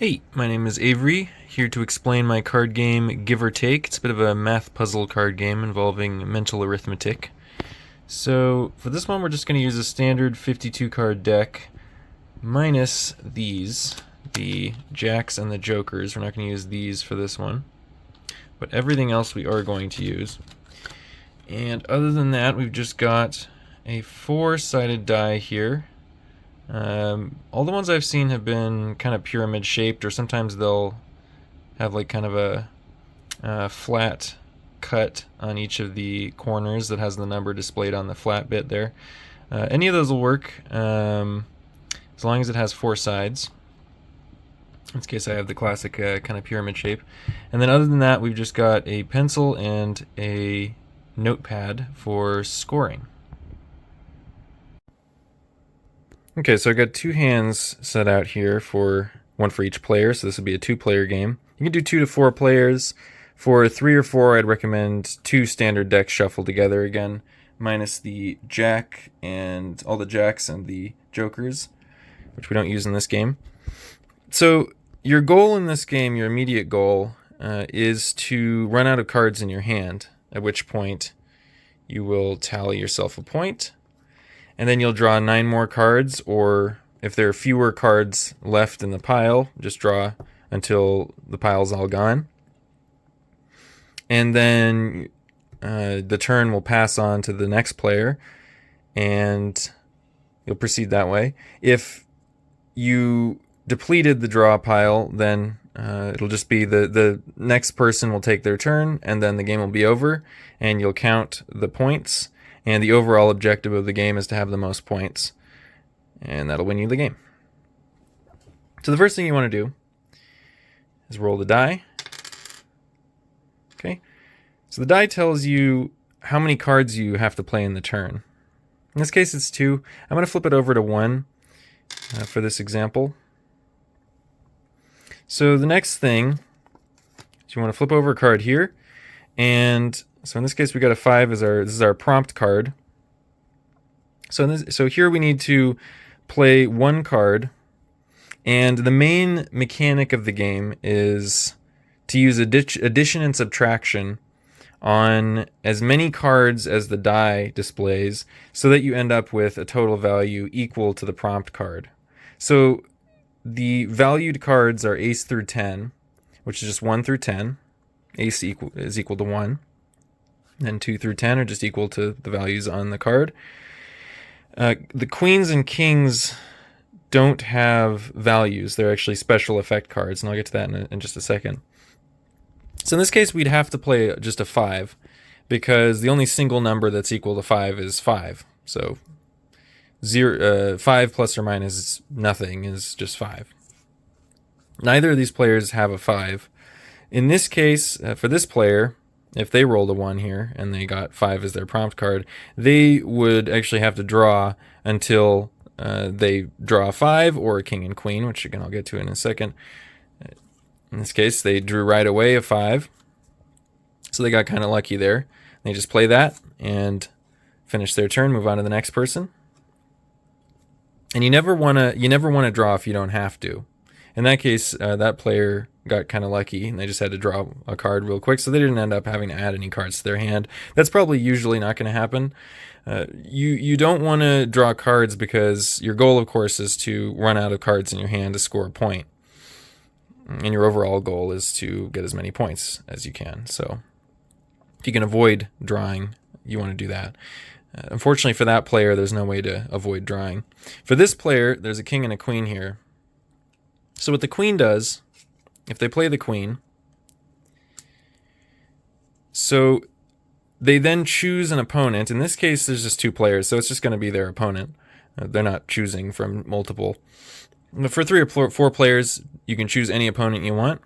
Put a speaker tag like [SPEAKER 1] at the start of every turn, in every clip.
[SPEAKER 1] Hey, my name is Avery, here to explain my card game Give or Take. It's a bit of a math puzzle card game involving mental arithmetic. So, for this one, we're just going to use a standard 52 card deck minus these, the jacks and the jokers. We're not going to use these for this one, but everything else we are going to use. And other than that, we've just got a 4-sided die here. All the ones I've seen have been kind of pyramid shaped, or sometimes they'll have like kind of a flat cut on each of the corners that has the number displayed on the flat bit there. Any of those will work, as long as it has 4 sides. In this case, I have the classic kind of pyramid shape. And then other than that, we've just got a pencil and a notepad for scoring. Okay, so I got 2 hands set out here, for one for each player, so this would be a 2-player game. You can do 2 to 4 players. For 3 or 4, I'd recommend 2 standard decks shuffled together again, minus the jack and all the jacks and the jokers, which we don't use in this game. So your goal in this game, your immediate goal, is to run out of cards in your hand, at which point you will tally yourself a point. And then you'll draw 9 more cards, or if there are fewer cards left in the pile, just draw until the pile's all gone. And then the turn will pass on to the next player, and you'll proceed that way. If you depleted the draw pile, then it'll just be the next person will take their turn, and then the game will be over, and you'll count the points. And the overall objective of the game is to have the most points, and that'll win you the game. So the first thing you want to do is roll the die. Okay, so the die tells you how many cards you have to play in the turn. In this case, it's 2. I'm going to flip it over to 1 for this example. So the next thing is you want to flip over a card here, and so in this case, we got a 5 as this is our prompt card. So here we need to play 1 card, and the main mechanic of the game is to use addition and subtraction on as many cards as the die displays, so that you end up with a total value equal to the prompt card. So the valued cards are ace through 10, which is just 1 through 10. Ace is equal to 1. And 2 through 10 are just equal to the values on the card. The queens and kings don't have values. They're actually special effect cards, and I'll get to that in just a second. So in this case, we'd have to play just a 5, because the only single number that's equal to 5 is 5. So 5 plus or minus nothing is just 5. Neither of these players have a 5. In this case, for this player, if they rolled a 1 here and they got 5 as their prompt card, they would actually have to draw until they draw a 5 or a king and queen, which again I'll get to in a second. In this case, they drew right away a 5, so they got kind of lucky there. They just play that and finish their turn, move on to the next person. And you never want to draw if you don't have to. In that case, that player got kind of lucky, and they just had to draw a card real quick, so they didn't end up having to add any cards to their hand. That's probably usually not going to happen. You don't want to draw cards, because your goal, of course, is to run out of cards in your hand to score a point. And your overall goal is to get as many points as you can. So if you can avoid drawing, you want to do that. Unfortunately for that player, there's no way to avoid drawing. For this player, there's a king and a queen here. So what the queen does, if they play the queen, so they then choose an opponent. In this case, there's just 2 players, so it's just going to be their opponent. They're not choosing from multiple. But for 3 or 4 players, you can choose any opponent you want.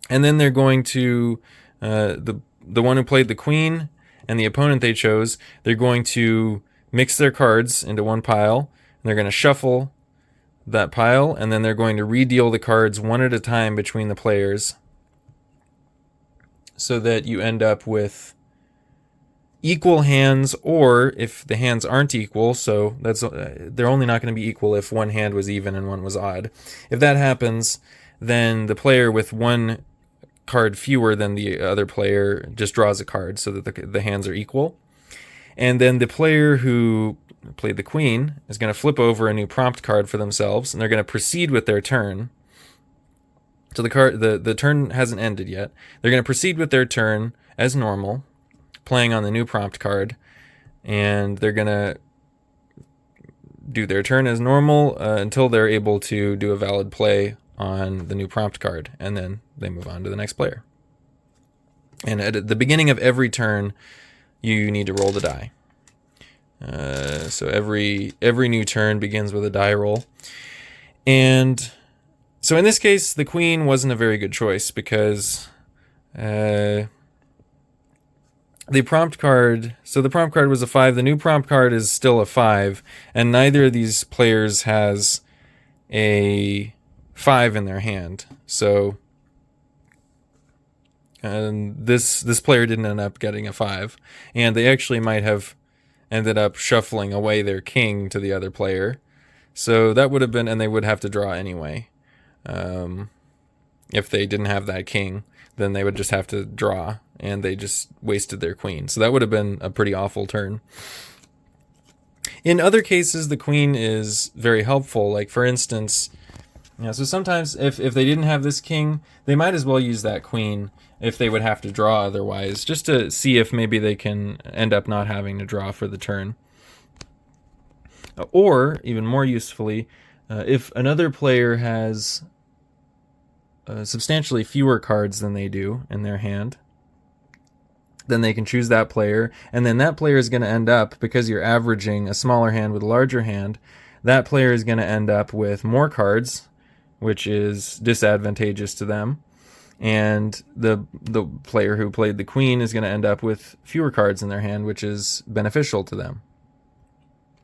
[SPEAKER 1] And then they're going to, the one who played the queen and the opponent they chose, they're going to mix their cards into one pile, and they're going to shuffle that pile, and then they're going to redeal the cards one at a time between the players, so that you end up with equal hands, or if the hands aren't equal, so that's they're only not going to be equal if one hand was even and one was odd. If that happens, then the player with one card fewer than the other player just draws a card so that the hands are equal. And then the player who played the queen is going to flip over a new prompt card for themselves, and they're going to proceed with their turn. So the turn hasn't ended yet. They're going to proceed with their turn as normal, playing on the new prompt card, and they're going to do their turn as normal until they're able to do a valid play on the new prompt card, and then they move on to the next player. And at the beginning of every turn, you need to roll the die. So every new turn begins with a die roll. And so in this case, the queen wasn't a very good choice because the prompt card was a 5. The new prompt card is still a 5, and neither of these players has a 5 in their hand. So this player didn't end up getting a 5, and they actually might have ended up shuffling away their king to the other player. So that would have been, and they would have to draw anyway. If they didn't have that king, then they would just have to draw, and they just wasted their queen. So that would have been a pretty awful turn. In other cases, the queen is very helpful. Like, for instance, so sometimes if they didn't have this king, they might as well use that queen if they would have to draw otherwise, just to see if maybe they can end up not having to draw for the turn. Or, even more usefully, if another player has substantially fewer cards than they do in their hand, then they can choose that player, and then that player is going to end up, because you're averaging a smaller hand with a larger hand, that player is going to end up with more cards, which is disadvantageous to them, and the player who played the queen is going to end up with fewer cards in their hand, which is beneficial to them.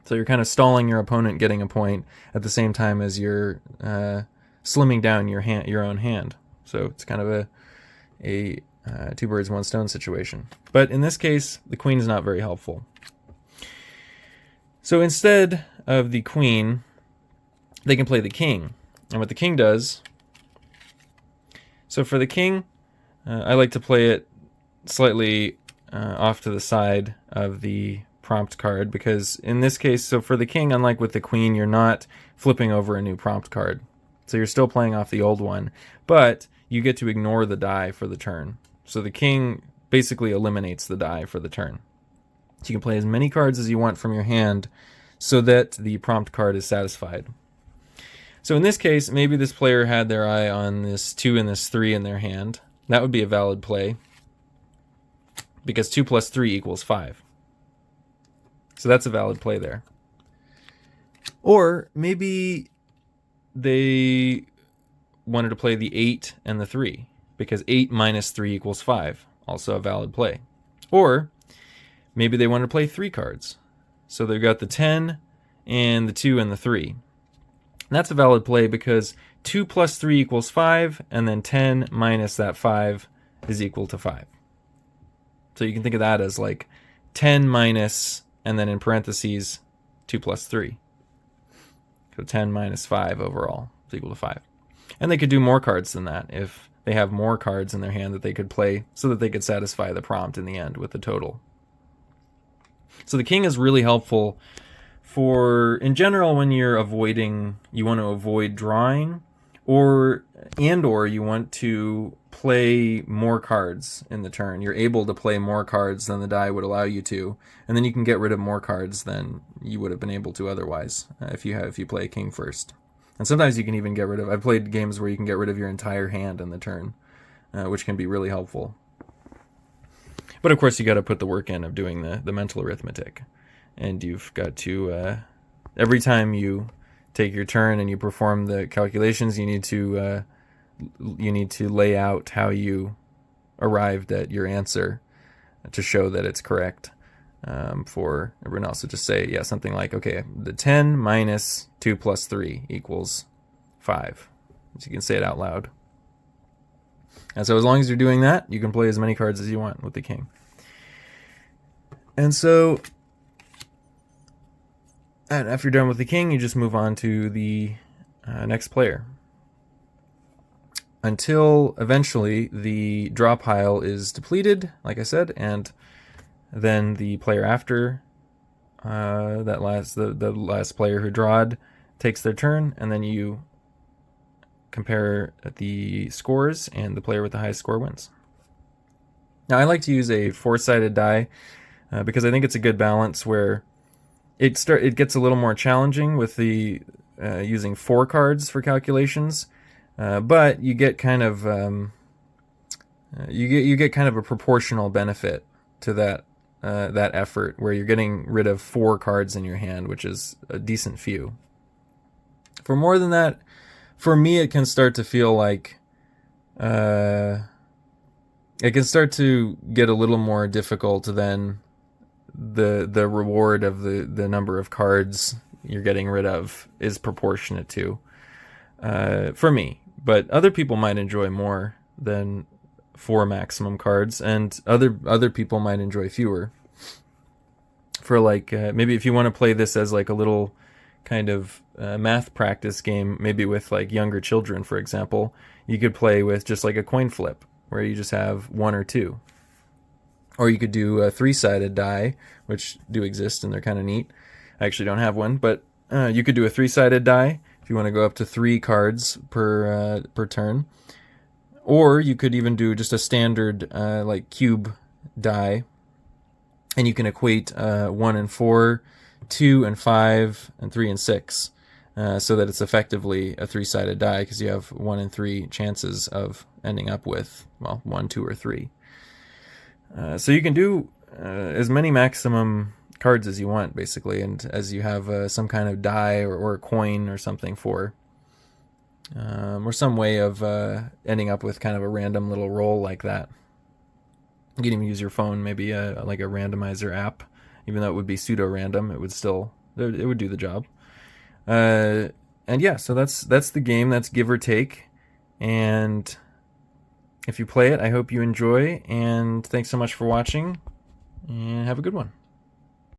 [SPEAKER 1] So you're kind of stalling your opponent getting a point at the same time as you're slimming down your own hand. So it's kind of a two birds, one stone situation. But in this case, the queen is not very helpful. So instead of the queen, they can play the king. And what the king does, so for the king, I like to play it slightly off to the side of the prompt card, because in this case, so for the king, unlike with the queen, you're not flipping over a new prompt card. So you're still playing off the old one, but you get to ignore the die for the turn. So the king basically eliminates the die for the turn. So you can play as many cards as you want from your hand so that the prompt card is satisfied. So in this case, maybe this player had their eye on this 2 and this 3 in their hand. That would be a valid play, because 2 plus 3 equals 5. So that's a valid play there. Or maybe they wanted to play the 8 and the 3, because 8 minus 3 equals 5. Also a valid play. Or maybe they wanted to play 3 cards. So they've got the 10 and the 2 and the 3. And that's a valid play because 2 plus 3 equals 5, and then 10 minus that 5 is equal to 5. So you can think of that as like 10 minus, and then in parentheses, 2 plus 3. So 10 minus 5 overall is equal to 5. And they could do more cards than that if they have more cards in their hand that they could play so that they could satisfy the prompt in the end with the total. So the king is really helpful for, in general, when you're you want to avoid drawing, or you want to play more cards in the turn. You're able to play more cards than the die would allow you to, and then you can get rid of more cards than you would have been able to otherwise if you play a king first. And sometimes you can even get rid of, I've played games where you can get rid of your entire hand in the turn, which can be really helpful. But of course you got to put the work in of doing the mental arithmetic. And you've got to, every time you take your turn and you perform the calculations, you need to lay out how you arrived at your answer to show that it's correct. For everyone else to just say, yeah, something like, okay, the 10 minus 2 plus 3 equals 5. So you can say it out loud. And so as long as you're doing that, you can play as many cards as you want with the king. And so, and after you're done with the king, you just move on to the next player. Until eventually the draw pile is depleted, like I said, and then the player after the last player who drawed takes their turn, and then you compare the scores, and the player with the highest score wins. Now, I like to use a 4-sided die because I think it's a good balance where it gets a little more challenging with the using 4 cards for calculations, but you get kind of you get kind of a proportional benefit to that effort, where you're getting rid of 4 cards in your hand, which is a decent few. For more than that, for me, it can start to feel like it can start to get a little more difficult than the reward of the number of cards you're getting rid of is proportionate to, for me. But other people might enjoy more than 4 maximum cards, and other people might enjoy fewer. For like maybe if you want to play this as like a little kind of math practice game, maybe with like younger children, for example, you could play with just like a coin flip where you just have 1 or 2. Or you could do a 3-sided die, which do exist and they're kind of neat. I actually don't have one, but you could do a 3-sided die if you want to go up to 3 cards per turn. Or you could even do just a standard like cube die, and you can equate 1 and 4, 2 and 5, and 3 and 6, so that it's effectively a 3-sided die because you have 1 in 3 chances of ending up with, well, 1, 2, or 3. So you can do as many maximum cards as you want, basically, and as you have some kind of die or a coin or something for, or some way of ending up with kind of a random little roll like that. You can even use your phone, maybe like a randomizer app. Even though it would be pseudo-random, it would do the job. And yeah, so that's the game. That's Give or Take. And if you play it, I hope you enjoy. And thanks so much for watching. And have a good one.